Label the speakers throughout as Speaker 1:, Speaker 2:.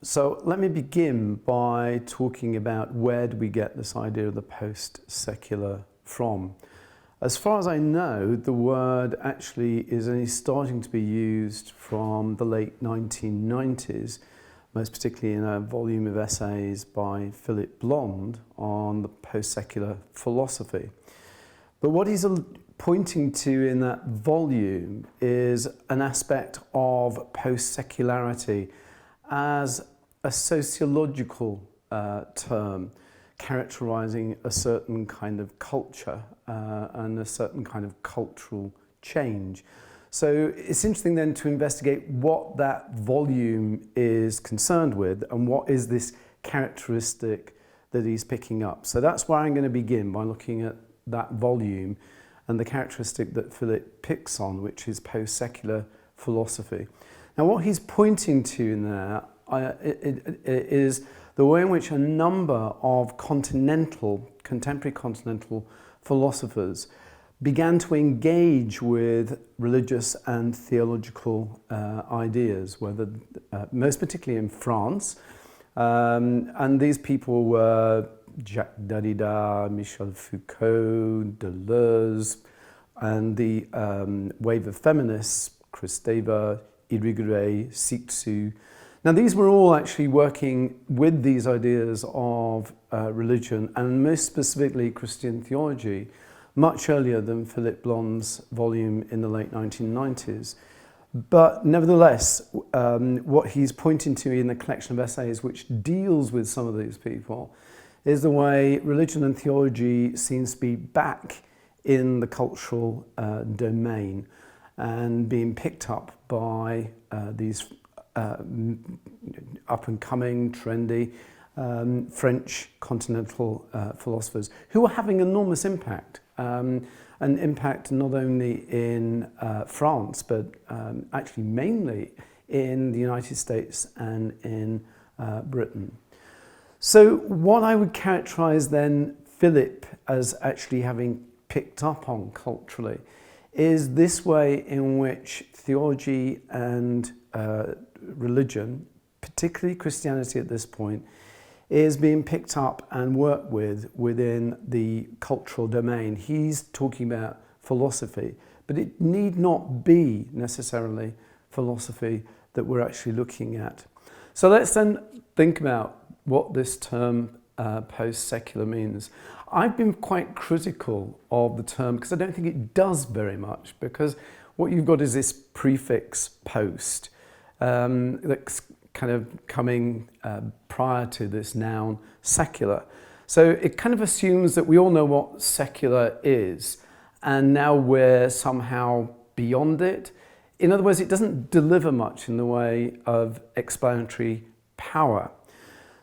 Speaker 1: So let me begin by talking about where do we get this idea of the post-secular from. As far as I know, the word actually is only starting to be used from the late 1990s, most particularly in a volume of essays by Philip Blond on the post-secular philosophy. But what he's pointing to in that volume is an aspect of post-secularity as a sociological term characterizing a certain kind of culture and a certain kind of cultural change. So it's interesting then to investigate what that volume is concerned with and what is this characteristic that he's picking up. So that's where I'm going to begin, by looking at that volume and the characteristic that Philip picks on, which is post-secular philosophy. Now, what he's pointing to in there is the way in which a number of contemporary continental philosophers began to engage with religious and theological ideas, whether most particularly in France. And these people were Jacques Derrida, Michel Foucault, Deleuze, and the wave of feminists, Kristeva, Irigaray, Cixous. Now, these were all actually working with these ideas of religion, and most specifically Christian theology, much earlier than Philip Blond's volume in the late 1990s. But nevertheless, what he's pointing to in the collection of essays which deals with some of these people is the way religion and theology seems to be back in the cultural domain and being picked up by these up-and-coming, trendy French continental philosophers who are having enormous impact. An impact not only in France, but actually mainly in the United States and in Britain. So what I would characterize then Philip as actually having picked up on culturally is this way in which theology and religion, particularly Christianity at this point, is being picked up and worked with within the cultural domain. He's talking about philosophy, but it need not be necessarily philosophy that we're actually looking at. So let's then think about what this term post-secular means. I've been quite critical of the term because I don't think it does very much, because what you've got is this prefix post that's kind of coming prior to this noun secular. So it kind of assumes that we all know what secular is, and now we're somehow beyond it. In other words, it doesn't deliver much in the way of explanatory power.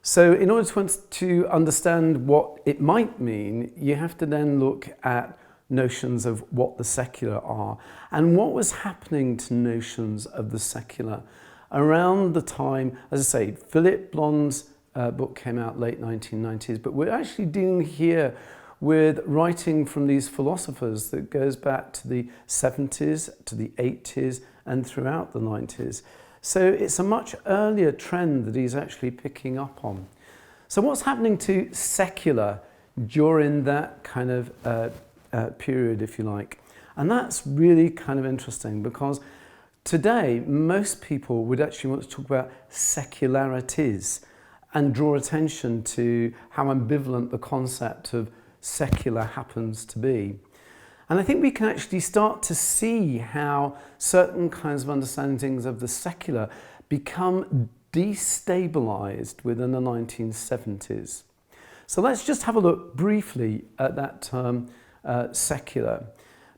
Speaker 1: So in order to understand what it might mean, you have to then look at notions of what the secular are and what was happening to notions of the secular around the time. As I say, Philip Blond's book came out late 1990s, but we're actually dealing here with writing from these philosophers that goes back to the 70s, to the 80s, and throughout the 90s. So it's a much earlier trend that he's actually picking up on. So what's happening to secular during that kind of period, if you like? And that's really kind of interesting, because today most people would actually want to talk about secularities and draw attention to how ambivalent the concept of secular happens to be. And I think we can actually start to see how certain kinds of understandings of the secular become destabilized within the 1970s. So let's just have a look briefly at that term secular,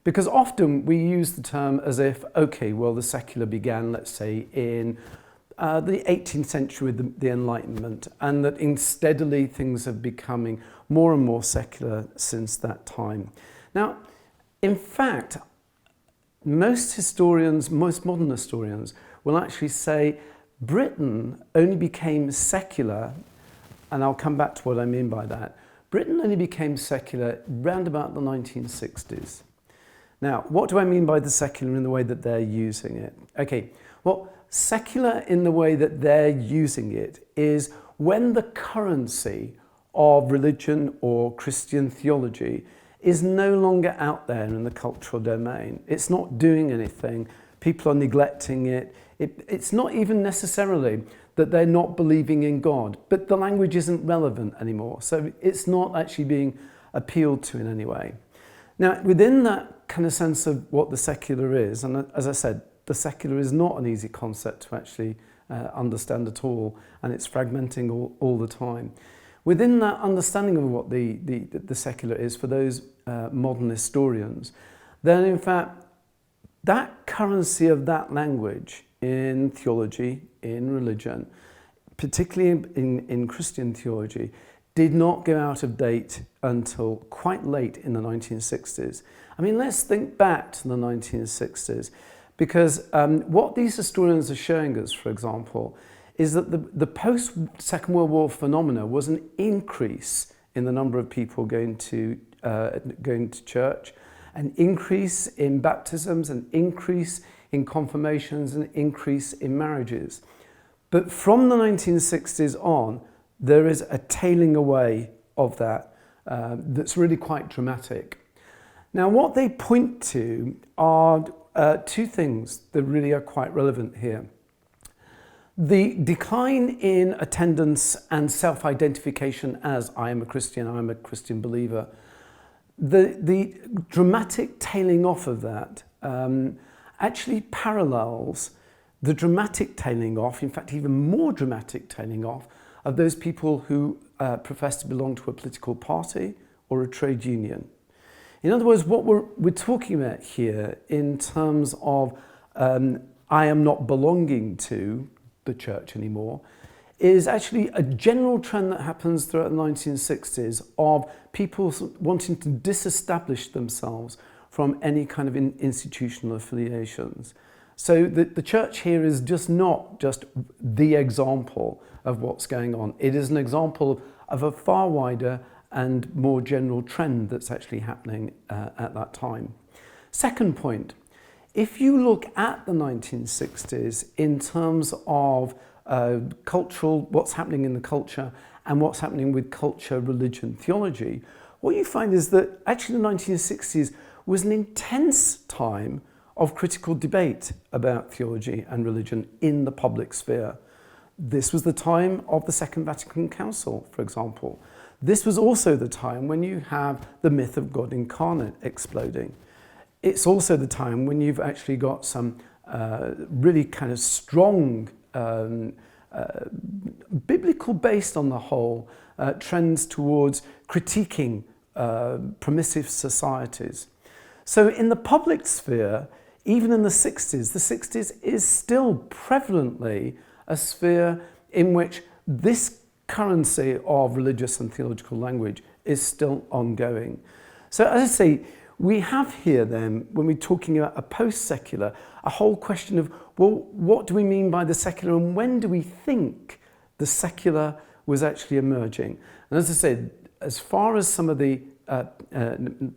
Speaker 1: because often we use the term as if, okay, well, the secular began, let's say, in the 18th century with the Enlightenment, and that steadily things have becoming more and more secular since that time. Now, in fact, most modern historians will actually say Britain only became secular, and I'll come back to what I mean by that. Britain only became secular round about the 1960s. Now, what do I mean by the secular in the way that they're using it? Okay, well, secular in the way that they're using it is when the currency of religion or Christian theology is no longer out there in the cultural domain. It's not doing anything. People are neglecting it. It's not even necessarily that they're not believing in God, but the language isn't relevant anymore. So it's not actually being appealed to in any way. Now, within that kind of sense of what the secular is, and as I said, the secular is not an easy concept to actually understand at all, and it's fragmenting all the time. Within that understanding of what the secular is for those modern historians, then in fact, that currency of that language in theology, in religion, particularly in Christian theology, did not go out of date until quite late in the 1960s. I mean, let's think back to the 1960s, because what these historians are showing us, for example, is that the post-Second World War phenomena was an increase in the number of people going to church, an increase in baptisms, an increase in confirmations, an increase in marriages. But from the 1960s on, there is a tailing away of that that's really quite dramatic. Now, what they point to are two things that really are quite relevant here. The decline in attendance and self-identification as I am a Christian believer, the dramatic tailing off of that actually parallels the dramatic tailing off, in fact even more dramatic tailing off, of those people who profess to belong to a political party or a trade union. In other words, what we're talking about here in terms of I am not belonging to the church anymore is actually a general trend that happens throughout the 1960s of people wanting to disestablish themselves from any kind of institutional affiliations. So the church here is just not just the example of what's going on. It is an example of a far wider and more general trend that's actually happening at that time. Second point, if you look at the 1960s in terms of cultural, what's happening in the culture and what's happening with culture, religion, theology, what you find is that actually the 1960s was an intense time of critical debate about theology and religion in the public sphere. This was the time of the Second Vatican Council, for example. This was also the time when you have the myth of God incarnate exploding. It's also the time when you've actually got some really kind of strong, biblical based on the whole, trends towards critiquing permissive societies. So in the public sphere, even in the 60s is still prevalently a sphere in which this currency of religious and theological language is still ongoing. So as I say, we have here then, when we're talking about a post-secular, a whole question of, well, what do we mean by the secular and when do we think the secular was actually emerging? And as I said, as far as some of the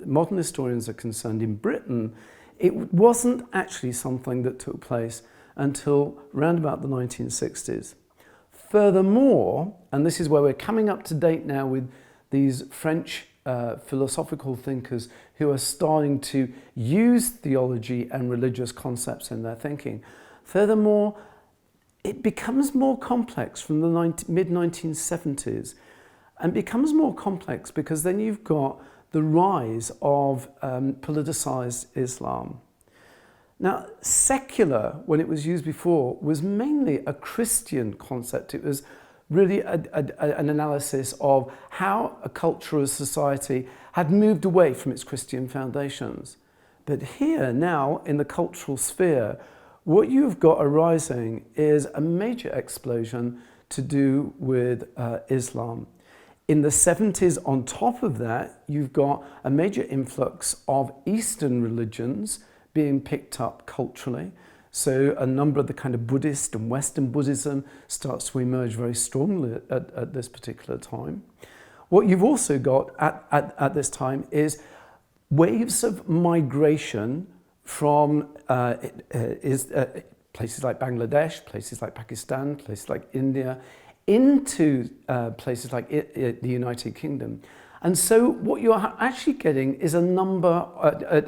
Speaker 1: modern historians are concerned in Britain, it wasn't actually something that took place until around about the 1960s. Furthermore, and this is where we're coming up to date now with these French philosophical thinkers who are starting to use theology and religious concepts in their thinking. Furthermore, it becomes more complex from the mid-1970s and becomes more complex because then you've got the rise of politicized Islam. Now, secular, when it was used before, was mainly a Christian concept. It was really an analysis of how a culture or society had moved away from its Christian foundations. But here now, in the cultural sphere, what you've got arising is a major explosion to do with Islam. In the 70s, on top of that, you've got a major influx of Eastern religions being picked up culturally. So a number of the kind of Buddhist and Western Buddhism starts to emerge very strongly at this particular time. What you've also got at this time is waves of migration from places like Bangladesh, places like Pakistan, places like India, into places like the United Kingdom. And so what you're actually getting is a number,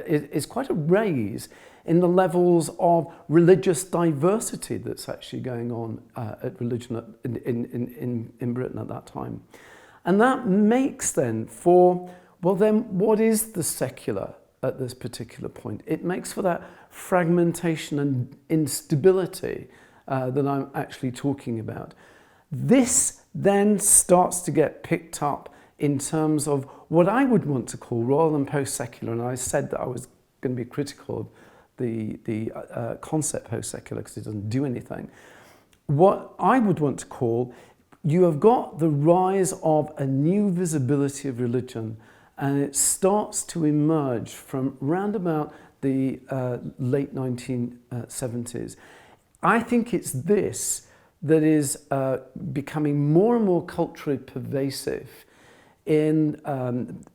Speaker 1: is quite a raise in the levels of religious diversity that's actually going on at religion in Britain at that time. And that makes then for, well then, what is the secular at this particular point? It makes for that fragmentation and instability that I'm actually talking about. This then starts to get picked up in terms of what I would want to call, rather than post-secular, and I said that I was going to be critical of the concept post-secular because it doesn't do anything. What I would want to call, you have got the rise of a new visibility of religion, and it starts to emerge from round about the late 1970s. I think it's this that is becoming more and more culturally pervasive in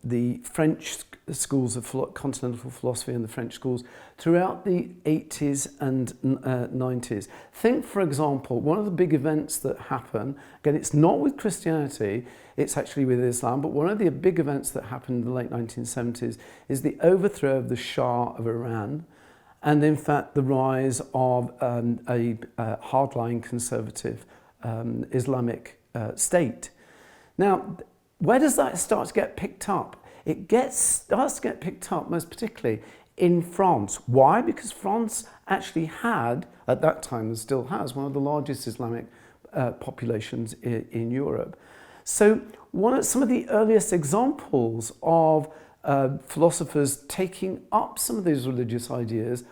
Speaker 1: the French schools of continental philosophy and the French schools throughout the 80s and 90s. Think, for example, one of the big events that happen, again, it's not with Christianity, it's actually with Islam, but one of the big events that happened in the late 1970s is the overthrow of the Shah of Iran, and in fact the rise of a hardline conservative Islamic state. Now, where does that start to get picked up? It starts to get picked up most particularly in France. Why? Because France actually had, at that time and still has, one of the largest Islamic populations in Europe. So some of the earliest examples of philosophers taking up some of these religious ideas